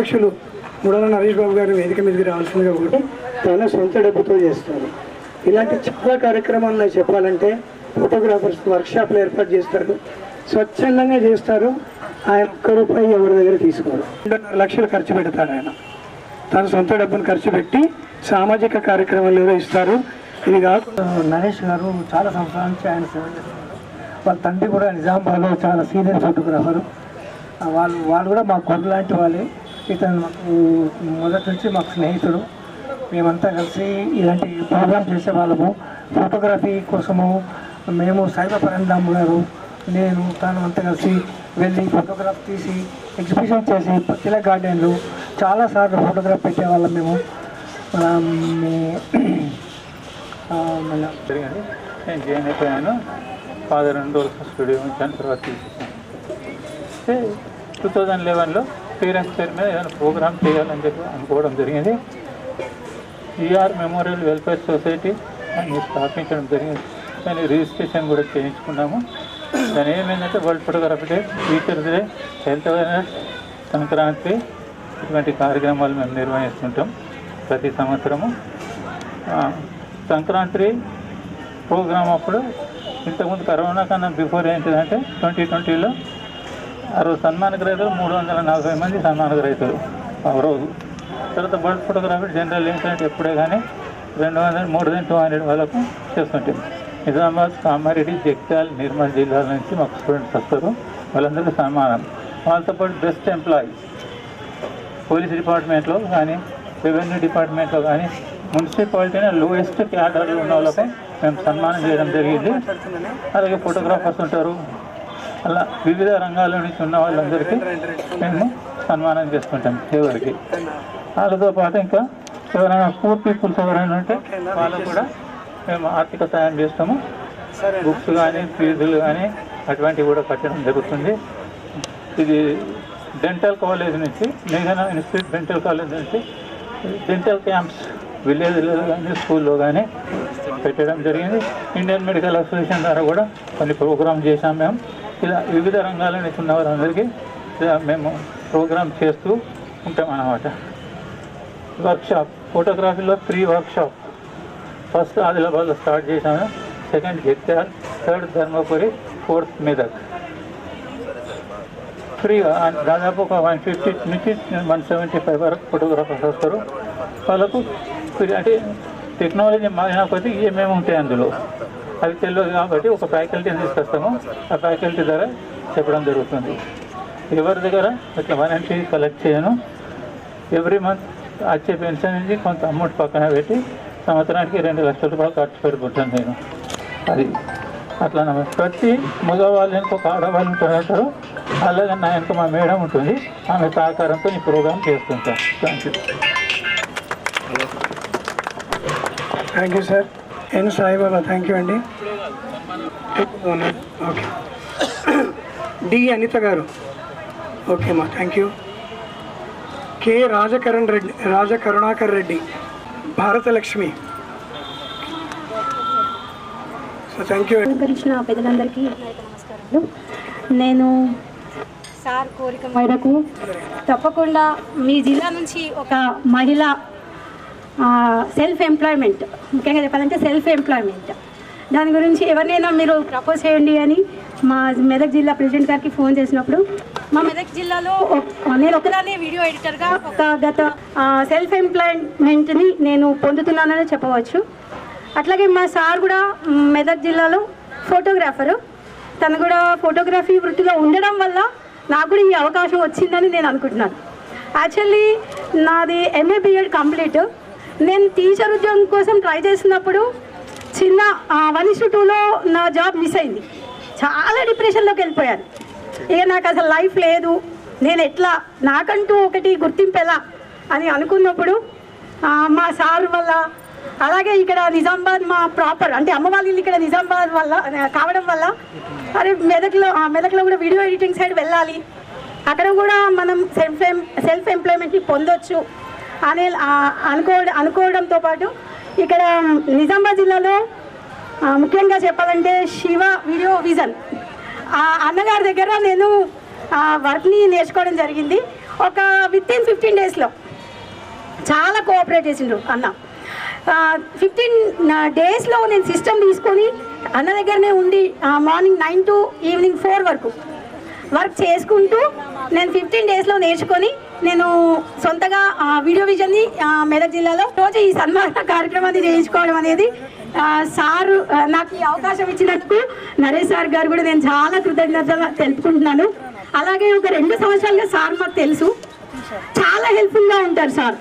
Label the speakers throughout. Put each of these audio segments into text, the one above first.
Speaker 1: అధ్యక్షులు ముడల నరేష్ బాబు గారిని వేదిక మీదకి రావాల్సిందిగా కూడా తన సొంత డబ్బుతో చేస్తారు. ఇలాంటి చాలా కార్యక్రమాలు చెప్పాలంటే ఫోటోగ్రాఫర్స్ వర్క్షాప్లు ఏర్పాటు చేస్తారు, స్వచ్ఛందంగా చేస్తారు. ఆయన ఒక్క రూపాయి ఎవరి దగ్గర తీసుకోరు. 2.5 లక్షలు ఖర్చు పెడతాడు ఆయన. తన సొంత డబ్బును ఖర్చు పెట్టి సామాజిక కార్యక్రమాలు నిర్వహిస్తారు. ఇది కాకుండా నరేష్ గారు చాలా సంవత్సరాల నుంచి ఆయన సేవ చేస్తున్నారు. వాళ్ళ తండ్రి కూడా నిజామాబాద్లో చాలా సీనియర్ ఫోటోగ్రాఫరు. వాళ్ళు కూడా మా కొడుకు లాంటి వాళ్ళే. ఇతను మాకు మొదటి నుంచి మాకు స్నేహితుడు. మేమంతా కలిసి ఇలాంటి ప్రోగ్రామ్ చేసేవాళ్ళము. ఫోటోగ్రఫీ కోసము మేము సాయిబాబా పరంధామ్ గారు, నేను తాను అంతా కలిసి వెళ్ళి ఫోటోగ్రాఫ్ తీసి ఎగ్జిబిషన్ చేసి తిలక్ గార్డెన్లు చాలాసార్లు ఫోటోగ్రాఫ్ పెట్టేవాళ్ళం మేము.
Speaker 2: జరిగింది. నేను జాయిన్ అయిపోయాను. ఫాదర్ 2 రోజులు స్టూడియో ఉంచాను, తర్వాత తీసేసాను. 2011లో పేరెంట్స్ పేరు మీద ఏదైనా ప్రోగ్రామ్ చేయాలని చెప్పి అనుకోవడం జరిగింది. ఈఆర్ మెమోరియల్ వెల్ఫేర్ సొసైటీ అని స్థాపించడం జరిగింది. దాన్ని రిజిస్ట్రేషన్ కూడా చేయించుకున్నాము. దాని ఏమైందంటే world photography day, teachers day, health awareness, Sankranti ఇటువంటి కార్యక్రమాలు మేము నిర్వహిస్తుంటాం ప్రతి సంవత్సరము. సంక్రాంతి ప్రోగ్రాం అప్పుడు ఇంతకుముందు కరోనా కన్నా బిఫోర్ ఏంటిదంటే 2020లో ఆ రోజు సన్మాన గ్రహీతలు 340 మంది సన్మాన గ్రహీతలు ఆ రోజు. తర్వాత వరల్డ్ ఫోటోగ్రఫీ జనరల్ ఏంటంటే ఎప్పుడే కానీ 200-200 వాళ్ళకు చేస్తుంటాం. నిజామాబాద్, కామారెడ్డి, జగిత్యాల, నిర్మల్ జిల్లాల నుంచి మాకు స్టూడెంట్స్ వస్తారు. వాళ్ళందరికీ సన్మానం. వాళ్ళతో పాటు బెస్ట్ ఎంప్లాయీస్ పోలీస్ డిపార్ట్మెంట్లో కానీ, రెవెన్యూ డిపార్ట్మెంట్లో కానీ, మున్సిపాలిటీని లోయెస్ట్ క్యాడర్లో ఉన్న వాళ్ళకు మేము సన్మానం చేయడం జరిగింది. అలాగే ఫోటోగ్రాఫర్స్ ఉంటారు. అలా వివిధ రంగాల నుంచి ఉన్న వాళ్ళందరికీ మేము సన్మానం చేసుకుంటాం. ఎవరికి వాళ్ళతో పాటు ఇంకా ఎవరైనా పూర్ పీపుల్స్ ఎవరైనా ఉంటే వాళ్ళకు కూడా మేము ఆర్థిక సాయం చేస్తాము. బుక్స్ కానీ, ఫీజులు కానీ అటువంటివి కూడా కట్టడం జరుగుతుంది. ఇది డెంటల్ కాలేజ్ నుంచి, మేఘనా ఇన్స్టిట్యూట్ డెంటల్ కాలేజ్ నుంచి డెంటల్ క్యాంప్స్ విలేజ్లో కానీ, స్కూల్లో కానీ పెట్టడం జరిగింది. ఇండియన్ మెడికల్ అసోసియేషన్ ద్వారా కూడా కొన్ని ప్రోగ్రామ్ చేశాం మేము. ఇలా వివిధ రంగాల నుంచి ఉన్న వారందరికీ మేము ప్రోగ్రామ్ చేస్తూ ఉంటాం అన్నమాట. వర్క్షాప్ ఫోటోగ్రఫీలో 3 వర్క్షాప్. ఫస్ట్ ఆదిలాబాద్లో స్టార్ట్ చేశాము, second Jagtial, third Dharmapuri, fourth Medak. ఫ్రీగా దాదాపు ఒక 150 నుంచి 175 వరకు ఫోటోగ్రాఫర్స్ వస్తారు. వాళ్ళకు అంటే టెక్నాలజీ మారిన కొద్దీ ఏమేమి ఉంటాయి అందులో అవి తెలియదు కాబట్టి ఒక ఫ్యాకల్టీని తీసుకొస్తాము. ఆ ఫ్యాకల్టీ ద్వారా చెప్పడం జరుగుతుంది. ఎవరి దగ్గర ఇట్లా 1 ఫీ కలెక్ట్ చేయను. ఎవ్రీ మంత్ వచ్చే పెన్షన్ నుంచి కొంత అమౌంట్ పక్కన పెట్టి సంవత్సరానికి 2 లక్షల రూపాయలు ఖర్చు పెట్టుకుంటాను నేను. అది అట్లా ప్రతి మగవాళ్ళు వెనుక ఒక ఆడవాళ్ళు ఉంటారు. అలాగే నా వెనుక మా మేడం ఉంటుంది. ఆమె సహకారంతో ఈ ప్రోగ్రామ్ చేస్తుంటాను.
Speaker 1: Thank you sir. N Saibaba thank you అండి. ఓకే. డి అనిత గారు ఓకే అమ్మా thank you. K Rajakarunakar Reddy, Bharathalakshmi. So thank you.
Speaker 3: అలంకరించిన పెద్దలందరికీ నమస్కారాలు. నేను సార్ కోరిక మేరకు తప్పకుండా మీ జిల్లా నుంచి ఒక మహిళ సెల్ఫ్ ఎంప్లాయ్మెంట్, ముఖ్యంగా చెప్పాలంటే సెల్ఫ్ ఎంప్లాయ్మెంట్, దాని గురించి ఎవరినైనా మీరు ప్రపోజ్ చేయండి అని మా మెదక్ జిల్లా ప్రెసిడెంట్ గారికి ఫోన్ చేసినప్పుడు, మా మెదక్ జిల్లాలో నేను ఒకదాన్ని వీడియో ఎడిటర్గా ఒక గత సెల్ఫ్ ఎంప్లాయ్మెంట్ని నేను పొందుతున్నానని చెప్పవచ్చు. అట్లాగే మా సార్ కూడా మెదక్ జిల్లాలో ఫోటోగ్రాఫరు. తను కూడా ఫోటోగ్రఫీ వృత్తిలో ఉండడం వల్ల నాకు కూడా ఈ అవకాశం వచ్చిందని నేను అనుకుంటున్నాను. యాక్చువల్లీ నాది MA BEd కంప్లీట్. నేను టీచర్ ఉద్యోగం కోసం ట్రై చేసినప్పుడు చిన్న 1:2లో నా జాబ్ మిస్ అయింది. చాలా డిప్రెషన్లోకి వెళ్ళిపోయాను. ఇక నాకు అసలు లైఫ్ లేదు, నేను ఎట్లా నాకంటూ ఒకటి గుర్తింపు ఎలా అని అనుకున్నప్పుడు మా సార్ వల్ల, అలాగే ఇక్కడ నిజామాబాద్ మా ప్రాపర్ అంటే అమ్మ వాళ్ళ ఇల్లు ఇక్కడ నిజామాబాద్ వల్ల కావడం వల్ల అరే మెదక్లో కూడా వీడియో ఎడిటింగ్ సైడ్ వెళ్ళాలి, అక్కడ కూడా మనం సెల్ఫ్ ఎంప్లాయ్మెంట్ని పొందొచ్చు అని అనుకోవడంతో పాటు ఇక్కడ నిజామాబాద్ జిల్లాలో ముఖ్యంగా చెప్పాలంటే శివ వీడియో విజన్ అన్నగారి దగ్గర నేను వర్క్ని నేర్చుకోవడం జరిగింది. ఒక విత్ ఇన్ 15 డేస్లో చాలా కోఆపరేట్ చేసిండ్రు అన్న. 15 డేస్లో నేను సిస్టమ్ తీసుకొని అన్న దగ్గరనే ఉండి మార్నింగ్ 9 to ఈవినింగ్ 4 వరకు వర్క్ చేసుకుంటూ నేను 15 డేస్లో నేర్చుకొని నేను సొంతగా వీడియో విజన్ని మెదక్ జిల్లాలో రోజు ఈ సన్మాన కార్యక్రమాన్ని చేయించుకోవడం అనేది సారు నాకు ఈ అవకాశం ఇచ్చినందుకు నరేష్ సార్ గారు కూడా నేను చాలా కృతజ్ఞతలు తెలుపుకుంటున్నాను. అలాగే ఒక 2 సంవత్సరాలుగా సార్ మాకు తెలుసు, చాలా హెల్ప్ఫుల్గా ఉంటారు సార్.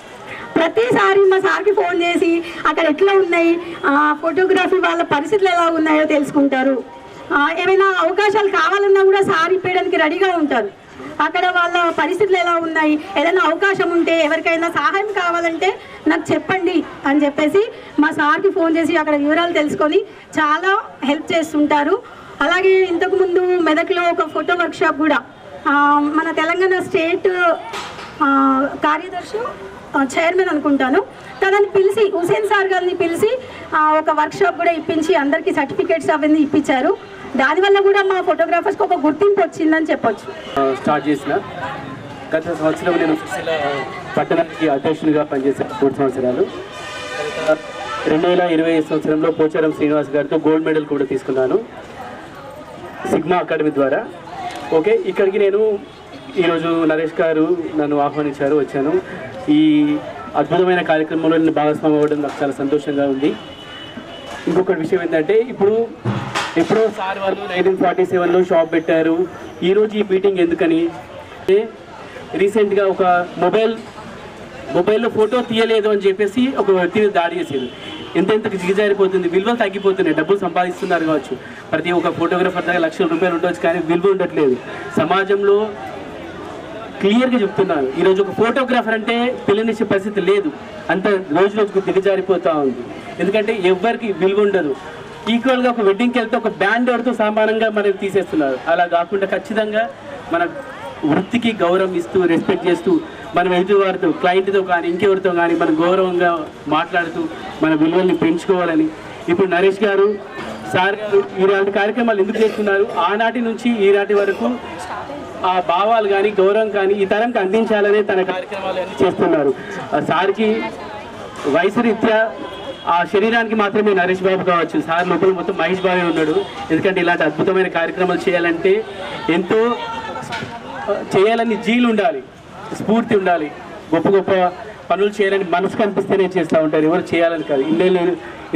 Speaker 3: ప్రతిసారి మా సార్కి ఫోన్ చేసి అక్కడ ఎట్లా ఉన్నాయి, ఫోటోగ్రఫీ వాళ్ళ పరిస్థితులు ఎలా ఉన్నాయో తెలుసుకుంటారు. ఏమైనా అవకాశాలు కావాలన్నా కూడా సార్ ఇప్పేయడానికి రెడీగా ఉంటారు. అక్కడ వాళ్ళ పరిస్థితులు ఎలా ఉన్నాయి, ఏదైనా అవకాశం ఉంటే ఎవరికైనా సహాయం కావాలంటే నాకు చెప్పండి అని చెప్పేసి మా సార్కి ఫోన్ చేసి అక్కడ వివరాలు తెలుసుకొని చాలా హెల్ప్ చేస్తుంటారు. అలాగే ఇంతకుముందు మెదక్లో ఒక ఫోటో వర్క్షాప్ కూడా మన తెలంగాణ స్టేట్ కార్యదర్శి చైర్మన్ అనుకుంటాను, తనని పిలిచి హుసేన్ సార్ గారిని పిలిచి ఒక వర్క్షాప్ కూడా ఇప్పించి అందరికీ సర్టిఫికేట్స్ అవన్నీ ఇప్పించారు. దానివల్ల కూడా మా ఫోటోగ్రాఫర్స్కి ఒక గుర్తింపు వచ్చిందని చెప్పొచ్చు.
Speaker 4: స్టార్ట్ చేసిన గత సంవత్సరం నేను సిరిసిల్ల పట్టణానికి అధ్యక్షునిగా పనిచేశాను 3 సంవత్సరాలు. 2020 సంవత్సరంలో పోచారం శ్రీనివాస్ గారితో గోల్డ్ మెడల్ కూడా తీసుకున్నాను సిగ్మా అకాడమీ ద్వారా. ఓకే, ఇక్కడికి నేను ఈరోజు నరేష్ గారు నన్ను ఆహ్వానించారు, వచ్చాను. ఈ అద్భుతమైన కార్యక్రమంలో నేను భాగస్వామి అవ్వడం నాకు చాలా సంతోషంగా ఉంది. ఇంకొక విషయం ఏంటంటే ఎప్పుడో సార్ వాళ్ళు 1947లో షాప్ పెట్టారు. ఈరోజు ఈ మీటింగ్ ఎందుకని, రీసెంట్గా ఒక మొబైల్లో ఫోటో తీయలేదు అని చెప్పేసి ఒక వ్యక్తిని దాడి చేసేది. ఎంతెంతకు దిగజారిపోతుంది, విలువలు తగ్గిపోతున్నాయి. డబ్బులు సంపాదిస్తున్నారు కావచ్చు, ప్రతి ఒక్క ఫోటోగ్రాఫర్ దగ్గర లక్షల రూపాయలు ఉండవచ్చు, కానీ విలువ ఉండట్లేదు. సమాజంలో క్లియర్గా చెప్తున్నాను, ఈరోజు ఒక ఫోటోగ్రాఫర్ అంటే పిల్లనిచ్చే పరిస్థితి లేదు. అంత రోజు రోజుకు దిగజారిపోతూ ఉంది. ఎందుకంటే ఎవరికి విలువ ఉండదు. ఈక్వల్గా ఒక వెడ్డింగ్కి వెళ్తే ఒక బ్యాండ్ ఎవరితో సమానంగా మనకి తీసేస్తున్నారు. అలా కాకుండా ఖచ్చితంగా మన వృత్తికి గౌరవం ఇస్తూ, రెస్పెక్ట్ చేస్తూ, మనం ఎదుటి వారితో, క్లయింట్తో కానీ ఇంకెవరితో కానీ మనం గౌరవంగా మాట్లాడుతూ మన విలువల్ని పెంచుకోవాలని ఇప్పుడు నరేష్ గారు, సార్ గారు ఇలాంటి కార్యక్రమాలు ఎందుకు చేస్తున్నారు, ఆనాటి నుంచి ఈనాటి వరకు ఆ భావాలు కానీ గౌరవం కానీ ఈ తరంకి అందించాలనే తన కార్యక్రమాలు అన్నీ చేస్తున్నారు. సార్కి వయసు రీత్యా ఆ శరీరానికి మాత్రమే నరేష్ బాబు కావచ్చు, సార్ లోపల మొత్తం మహేష్ బాబే ఉన్నాడు. ఎందుకంటే ఇలాంటి అద్భుతమైన కార్యక్రమాలు చేయాలంటే ఎంతో చేయాలని జీలు ఉండాలి, స్ఫూర్తి ఉండాలి. గొప్ప గొప్ప పనులు చేయాలని మనసు కనిపిస్తేనే చేస్తూ ఉంటారు, ఎవరు చేయాలని కాదు.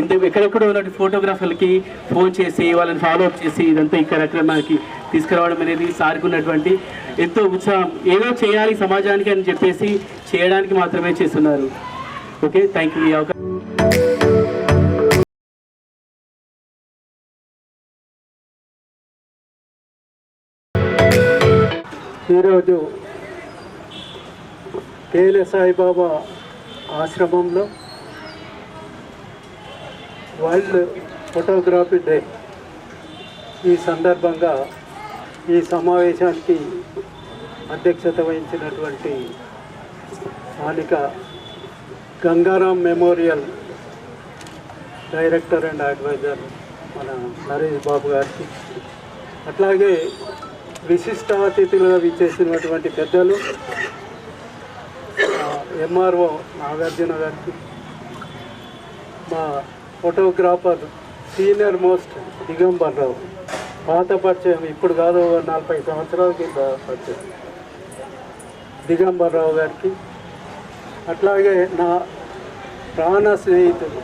Speaker 4: ఇంత ఎక్కడెక్కడో ఉన్నటువంటి ఫోటోగ్రాఫర్లకి ఫోన్ చేసి వాళ్ళని ఫాలోఅప్ చేసి ఇదంతా ఈ కార్యక్రమానికి తీసుకురావడం అనేది సార్కి ఉన్నటువంటి ఎంతో ఉత్సాహం. ఏదో చేయాలి సమాజానికి అని చెప్పేసి చేయడానికి మాత్రమే చేస్తున్నారు. Okay, thank you.
Speaker 1: ఈరోజు కేఎల్ సాయిబాబా ఆశ్రమంలో వరల్డ్ ఫోటోగ్రఫీ డే ఈ సందర్భంగా ఈ సమావేశానికి అధ్యక్షత వహించినటువంటి స్థానిక Gangaram memorial director and adviser మన నరేష్ బాబు గారికి, అట్లాగే విశిష్ట అతిథులుగా విచ్చేసినటువంటి పెద్దలు ఎంఆర్ఓ నాగార్జున గారికి, మా ఫోటోగ్రాఫర్ సీనియర్ మోస్ట్ దిగంబర్ రావు, పాత పరిచయం, ఇప్పుడు కాదు 40 సంవత్సరాల కింద పరిచయం దిగంబర్ రావు గారికి, అట్లాగే నా ప్రాణ స్నేహితుడు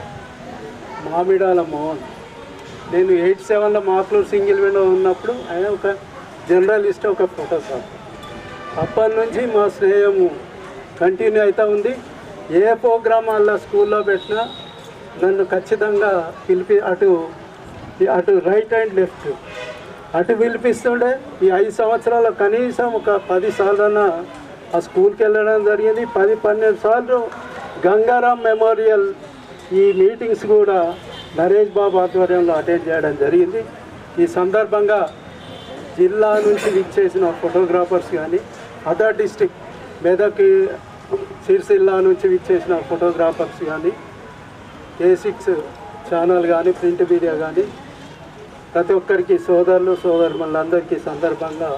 Speaker 1: మామిడాల మోహన్. నేను 87లో మాక్లూరు సింగిల్ విండో ఉన్నప్పుడు ఆయన ఒక జర్నలిస్ట్, ఒక ఫోటోగ్రాఫర్. అప్పటి నుంచి మా స్నేహము కంటిన్యూ అవుతూ ఉంది. ఏ ప్రోగ్రామ్ అలా స్కూల్లో పెట్టినా నన్ను ఖచ్చితంగా అటు రైట్ అండ్ లెఫ్ట్ అటు పిలిపిస్తుండే. ఈ 5 సంవత్సరాలు కనీసం ఒక 10 సార్లన్నా ఆ స్కూల్కి వెళ్ళడం జరిగింది. 10-12 సార్లు గంగారాం మెమోరియల్ ఈ మీటింగ్స్ కూడా నరేష్ బాబు ఆధ్వర్యంలో అటెండ్ చేయడం జరిగింది. ఈ సందర్భంగా జిల్లా నుంచి విచ్చేసిన ఫోటోగ్రాఫర్స్ కానీ, అదర్ డిస్ట్రిక్ట్ మెదక్ సిరిసిల్ల నుంచి విచ్చేసిన ఫోటోగ్రాఫర్స్ కానీ, A6 ఛానల్ కానీ, ప్రింట్ మీడియా కానీ, ప్రతి ఒక్కరికి సోదరులు సోదరులందరికీ సందర్భంగా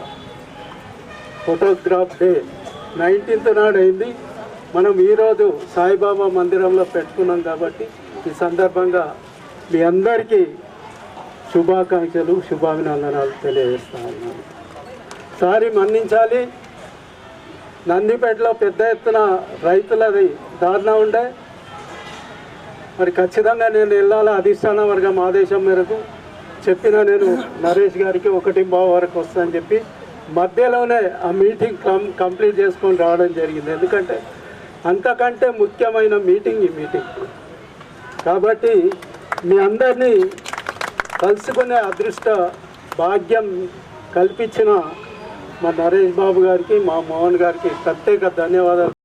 Speaker 1: ఫోటోగ్రాఫ్ డే
Speaker 5: 19th నాడు అయింది. మనం ఈరోజు సాయిబాబా మందిరంలో పెట్టుకున్నాం కాబట్టి ఈ సందర్భంగా మీ అందరికీ శుభాకాంక్షలు, శుభాభినందనాలు తెలియజేస్తా ఉన్నాను. సారి మన్నించాలి. నందిపేటలో పెద్ద ఎత్తున రైతులది ధర్నా ఉండే, మరి ఖచ్చితంగా నేను వెళ్ళాలి. అధిష్టాన వర్గం ఆదేశం మేరకు చెప్పిన నేను నరేష్ గారికి 1:15 వరకు వస్తానని చెప్పి మధ్యలోనే ఆ మీటింగ్ కంప్లీట్ చేసుకొని రావడం జరిగింది. ఎందుకంటే అంతకంటే ముఖ్యమైన మీటింగ్ ఈ మీటింగ్ కాబట్టి మీ అందరినీ కలుసుకునే అదృష్ట భాగ్యం కల్పించిన మా నరేష్ బాబు గారికి, మా మోహన్ గారికి ప్రత్యేక ధన్యవాదాలు.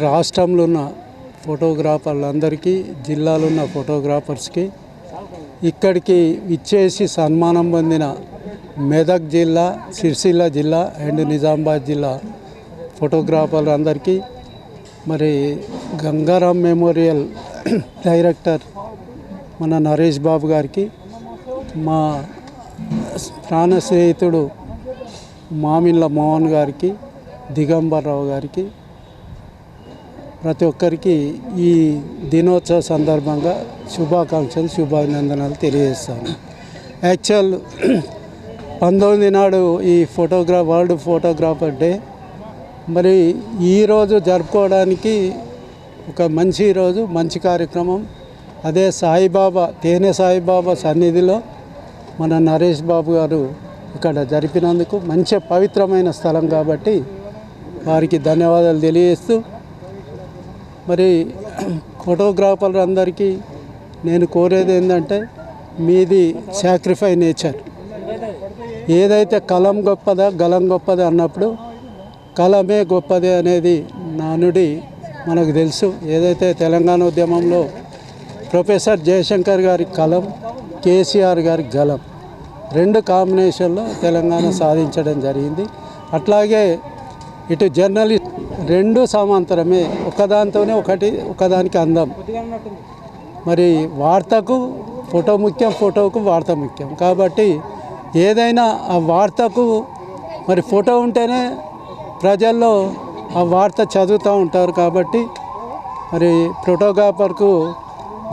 Speaker 6: రాష్ట్రంలో ఉన్న ఫోటోగ్రాఫర్లందరికీ, జిల్లాలో ఉన్న ఫోటోగ్రాఫర్స్కి, ఇక్కడికి ఇచ్చేసి సన్మానం పొందిన మెదక్ జిల్లా, సిరిసిల్ల జిల్లా అండ్ నిజామాబాద్ జిల్లా ఫోటోగ్రాఫర్లందరికీ, మరి గంగారాం మెమోరియల్ డైరెక్టర్ మన నరేష్ బాబు గారికి, మా ప్రాణ స్నేహితుడు మామిళ్ళ మోహన్ గారికి, దిగంబర్రావు గారికి, ప్రతి ఒక్కరికి ఈ దినోత్సవ సందర్భంగా శుభాకాంక్షలు, శుభాభినందనాలు తెలియజేస్తాను. యాక్చువల్ 19 నాడు ఈ వరల్డ్ ఫోటోగ్రాఫర్ డే. మరి ఈరోజు జరుపుకోవడానికి ఒక మంచి రోజు, మంచి కార్యక్రమం. అదే సాయిబాబా, తేనె సాయిబాబా సన్నిధిలో మన నరేష్ బాబు గారు ఇక్కడ జరిపినందుకు మంచి పవిత్రమైన స్థలం కాబట్టి వారికి ధన్యవాదాలు తెలియజేస్తూ, మరి ఫోటోగ్రాఫర్లు అందరికీ నేను కోరేది ఏంటంటే, మీది సాక్రిఫై నేచర్. ఏదైతే కలం గొప్పదా గలం గొప్పదా అన్నప్పుడు కలమే గొప్పది అనేది నానుడి మనకు తెలుసు. ఏదైతే తెలంగాణ ఉద్యమంలో ప్రొఫెసర్ జయశంకర్ గారి కలం, కేసీఆర్ గారి గలం, 2 కాంబినేషన్లో తెలంగాణ సాధించడం జరిగింది. అట్లాగే ఇటు జర్నలిస్ట్ 2 సమాంతరమే, ఒకదానితోనే ఒకదానికి అందం. మరి వార్తకు ఫోటో ముఖ్యం, ఫోటోకు వార్త ముఖ్యం. కాబట్టి ఏదైనా ఆ వార్తకు మరి ఫోటో ఉంటేనే ప్రజల్లో ఆ వార్త చదువుతూ ఉంటారు. కాబట్టి మరి ఫోటోగ్రాఫర్కు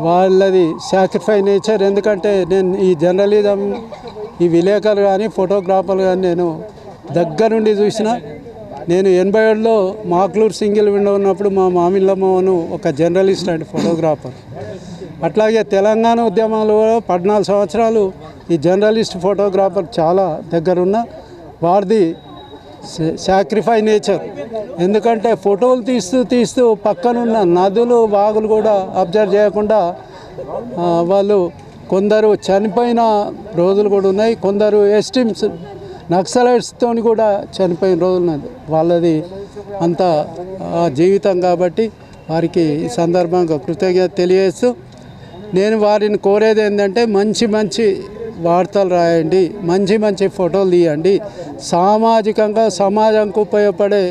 Speaker 6: వాళ్ళది సాక్రిఫై నేచర్. ఎందుకంటే నేను ఈ జర్నలిజం, ఈ విలేకరులు కానీ ఫోటోగ్రాఫర్లు కానీ నేను దగ్గరుండి చూసిన. నేను 87లో మాక్లూర్ సింగిల్ విండో ఉన్నప్పుడు మా మామిళ్ళ మోహను ఒక జర్నలిస్ట్ అండ్ ఫోటోగ్రాఫర్. అట్లాగే తెలంగాణ ఉద్యమంలో 14 సంవత్సరాలు ఈ జర్నలిస్ట్ ఫోటోగ్రాఫర్ చాలా దగ్గరున్న. వారిది సాక్రిఫై నేచర్. ఎందుకంటే ఫోటోలు తీస్తూ పక్కనున్న నదులు, వాగులు కూడా అబ్జర్వ్ చేయకుండా వాళ్ళు కొందరు చనిపోయిన రోజులు కూడా ఉన్నాయి. కొందరు ఎస్టీమ్స్ నక్సలైట్స్తో కూడా చనిపోయిన రోజులు ఉన్నది. వాళ్ళది అంత జీవితం కాబట్టి వారికి ఈ సందర్భంగా కృతజ్ఞత తెలియజేస్తూ, నేను వారిని కోరేది ఏంటంటే, మంచి వార్తలు రాయండి, మంచి ఫోటోలు తీయండి. సామాజికంగా సమాజంకు ఉపయోగపడే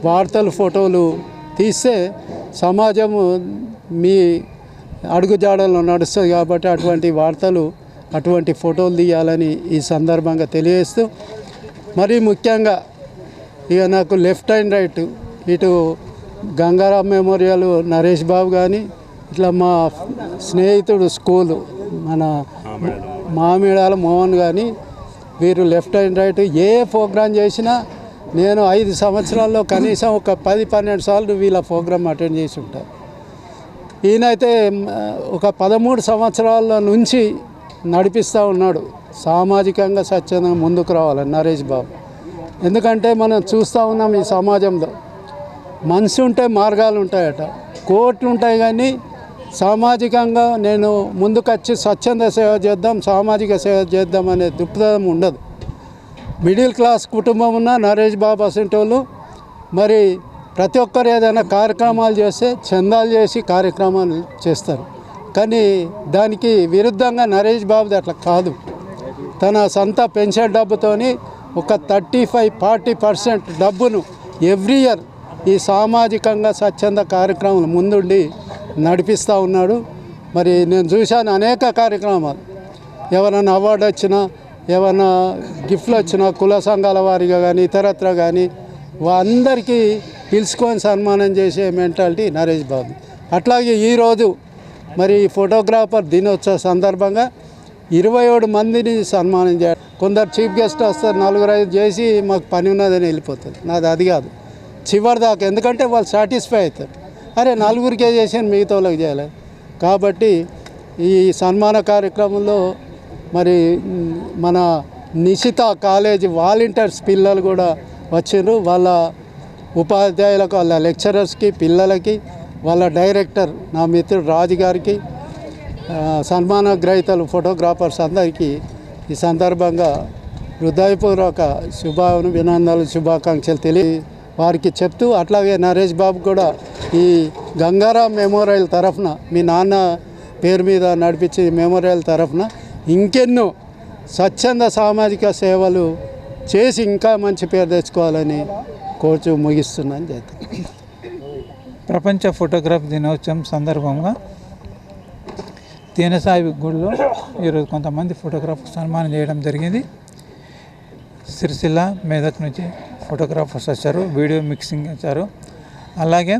Speaker 6: వార్తలు, ఫోటోలు తీస్తే సమాజము మీ అడుగుజాడల్లో నడుస్తుంది. కాబట్టి అటువంటి వార్తలు, అటువంటి ఫోటోలు తీయాలని ఈ సందర్భంగా తెలియజేస్తూ, మరీ ముఖ్యంగా ఇక నాకు లెఫ్ట్ అండ్ రైట్, ఇటు గంగారాం మెమోరియల్ నరేష్ బాబు కానీ, ఇట్లా మా స్నేహితుడు స్కూలు మన మామిడాల మోహన్ కానీ, వీరు లెఫ్ట్ అండ్ రైట్ ఏ ప్రోగ్రాం చేసినా నేను 5 సంవత్సరాల్లో కనీసం ఒక 10-12 సార్లు వీళ్ళ ప్రోగ్రామ్ అటెండ్ చేసి ఉంటాను. ఈయనైతే ఒక 13 సంవత్సరాల నుంచి నడిపిస్తూ ఉన్నాడు సామాజికంగా స్వచ్ఛందంగా ముందుకు రావాలని నరేష్ బాబు. ఎందుకంటే మనం చూస్తూ ఉన్నాం ఈ సమాజంలో మనిషి ఉంటే మార్గాలు ఉంటాయట, కోర్టులు ఉంటాయి, కానీ సామాజికంగా నేను ముందుకొచ్చి స్వచ్ఛంద సేవ చేద్దాం, సామాజిక సేవ చేద్దాం అనే దృక్పథం ఉండదు. మిడిల్ క్లాస్ కుటుంబం ఉన్న నరేష్ బాబు అసంటి వాళ్ళు మరి ప్రతి ఒక్కరు ఏదైనా కార్యక్రమాలు చేస్తే చందాలు చేసి కార్యక్రమాలు చేస్తారు. కానీ దానికి విరుద్ధంగా నరేష్ బాబుది అట్లా కాదు. తన సొంత పెన్షన్ డబ్బుతోని ఒక 35-40% డబ్బును ఎవ్రీ ఇయర్ ఈ సామాజికంగా స్వచ్ఛంద కార్యక్రమాలు ముందుండి నడిపిస్తూ ఉన్నాడు. మరి నేను చూశాను అనేక కార్యక్రమాలు, ఎవరైనా అవార్డు వచ్చినా, ఏమైనా గిఫ్ట్లు వచ్చినా కుల సంఘాల వారిగా కానీ ఇతరత్ర కానీ అందరికీ పిలుచుకొని సన్మానం చేసే మెంటాలిటీ నరేష్ బాబు. అట్లాగే ఈరోజు మరి ఫోటోగ్రాఫర్ దినోత్సవ సందర్భంగా 27 మందిని సన్మానం చేయాలి. కొందరు చీఫ్ గెస్ట్ వస్తారు, 4-5 చేసి మాకు పని ఉన్నదని వెళ్ళిపోతుంది. నాది అది కాదు, చివరి దాకా. ఎందుకంటే వాళ్ళు సాటిస్ఫై అవుతారు, అరే 4 చేసి మిగతా వాళ్ళకి చేయాలి. కాబట్టి ఈ సన్మాన కార్యక్రమంలో మరి మన నిశిత కాలేజీ వాలంటీర్స్ పిల్లలు కూడా వచ్చారు. వాళ్ళ ఉపాధ్యాయులకు, వాళ్ళ లెక్చరర్స్కి, పిల్లలకి, వాళ్ళ డైరెక్టర్ నా మిత్రుడు రాజు గారికి, సన్మాన గ్రహీతలు ఫోటోగ్రాఫర్స్ అందరికీ ఈ సందర్భంగా హృదయపూర్వక అభినందనలు, శుభాకాంక్షలు వారికి చెప్తూ, అట్లాగే నరేష్ బాబు కూడా ఈ గంగారాం మెమోరియల్ తరఫున మీ నాన్న పేరు మీద నడిపించే మెమోరియల్ తరఫున ఇంకెన్నో స్వచ్ఛంద సామాజిక సేవలు చేసి ఇంకా మంచి పేరు తెచ్చుకోవాలని కోరుచు ముగిస్తున్నాను. చేత
Speaker 7: ప్రపంచ ఫోటోగ్రఫీ దినోత్సవం సందర్భంగా తేనెసాయి గుడిలో ఈరోజు కొంతమంది ఫోటోగ్రాఫర్ సన్మానం చేయడం జరిగింది. సిరిసిల్ల, మెదక్ నుంచి ఫోటోగ్రాఫర్స్ వచ్చారు, వీడియో మిక్సింగ్ ఇచ్చారు. అలాగే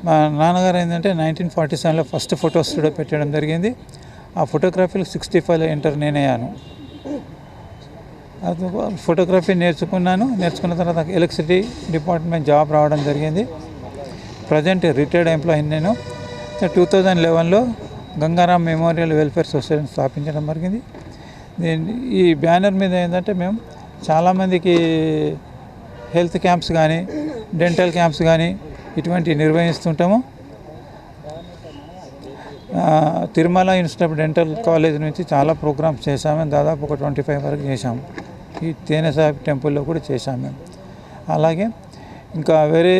Speaker 7: మా నాన్నగారు ఏంటంటే 1947లో ఫస్ట్ ఫోటో స్టూడియో పెట్టడం జరిగింది. ఆ ఫోటోగ్రఫీలో 65లో ఎంటర్ నేనయ్యాను. అది ఫోటోగ్రఫీ నేర్చుకున్న తర్వాత ఎలక్ట్రిసిటీ డిపార్ట్మెంట్ జాబ్ రావడం జరిగింది. Present retired employee. నేను 2011లో గంగారాం మెమోరియల్ వెల్ఫేర్ సొసైటీని స్థాపించడం జరిగింది. ఈ బ్యానర్ మీద ఏంటంటే మేము చాలామందికి హెల్త్ క్యాంప్స్ కానీ, డెంటల్ క్యాంప్స్ కానీ ఇటువంటివి నిర్వహిస్తుంటాము. Tirumala institute of dental college నుంచి చాలా ప్రోగ్రామ్స్ చేశాము. దాదాపు ఒక 25 వరకు చేశాము. ఈ తేనెసాయి టెంపుల్లో కూడా చేశాము మేము. అలాగే ఇంకా వేరే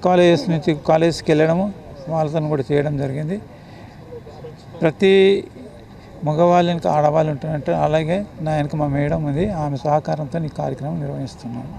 Speaker 7: కాలేజెస్ నుంచి కాలేజ్కి వెళ్ళడము, వాళ్ళతో కూడా చేయడం జరిగింది. ప్రతి మగవాళ్ళ వెనుక ఆడవాళ్ళు ఉంటున్నట్టు అలాగే నా వెనుక మా మేడం ఉంది, ఆమె సహకారంతో ఈ కార్యక్రమం నిర్వహిస్తున్నాము.